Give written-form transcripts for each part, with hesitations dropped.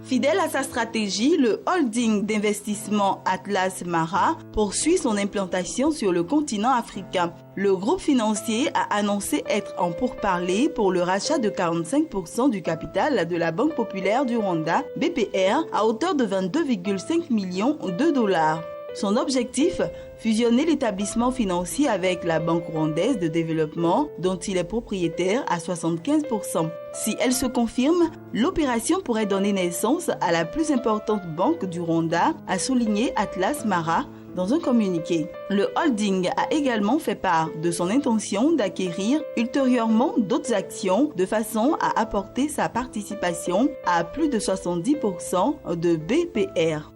Fidèle à sa stratégie, le holding d'investissement Atlas Mara poursuit son implantation sur le continent africain. Le groupe financier a annoncé être en pourparlers pour le rachat de 45% du capital de la Banque populaire du Rwanda, BPR, à hauteur de 22,5 millions de dollars. Son objectif, fusionner l'établissement financier avec la Banque rwandaise de développement, dont il est propriétaire à 75%. Si elle se confirme, l'opération pourrait donner naissance à la plus importante banque du Rwanda, a souligné Atlas Mara dans un communiqué. Le holding a également fait part de son intention d'acquérir ultérieurement d'autres actions de façon à apporter sa participation à plus de 70% de BPR.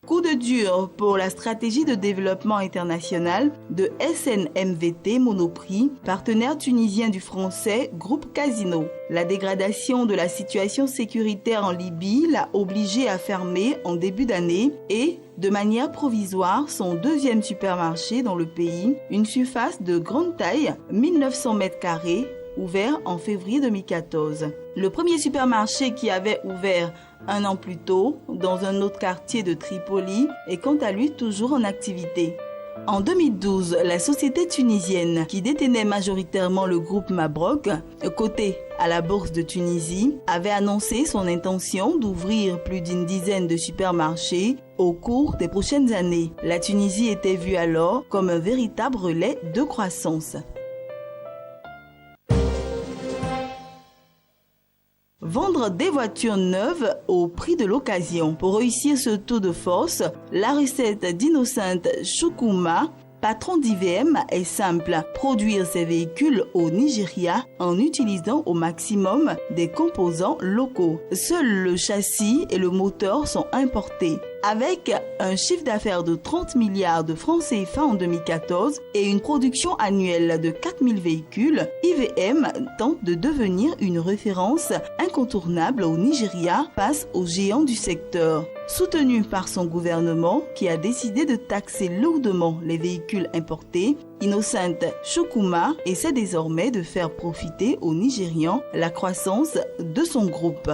Coup de dur pour la stratégie de développement international de SNMVT Monoprix, partenaire tunisien du français Groupe Casino. La dégradation de la situation sécuritaire en Libye l'a obligé à fermer en début d'année et, de manière provisoire, son deuxième supermarché dans le pays, une surface de grande taille, 1900 m², ouvert en février 2014. Le premier supermarché qui avait ouvert un an plus tôt dans un autre quartier de Tripoli est quant à lui toujours en activité. En 2012, la société tunisienne qui détenait majoritairement le groupe Mabrouk, coté à la bourse de Tunisie, avait annoncé son intention d'ouvrir plus d'une dizaine de supermarchés au cours des prochaines années. La Tunisie était vue alors comme un véritable relais de croissance. Vendre des voitures neuves au prix de l'occasion. Pour réussir ce tour de force, la recette d'Innocent Chukwuma, patron d'IVM, est simple. Produire ses véhicules au Nigeria en utilisant au maximum des composants locaux. Seul le châssis et le moteur sont importés. Avec un chiffre d'affaires de 30 milliards de francs CFA en 2014 et une production annuelle de 4000 véhicules, IVM tente de devenir une référence incontournable au Nigeria face aux géants du secteur. Soutenu par son gouvernement qui a décidé de taxer lourdement les véhicules importés, Innocent Chukwuma essaie désormais de faire profiter aux Nigérians la croissance de son groupe.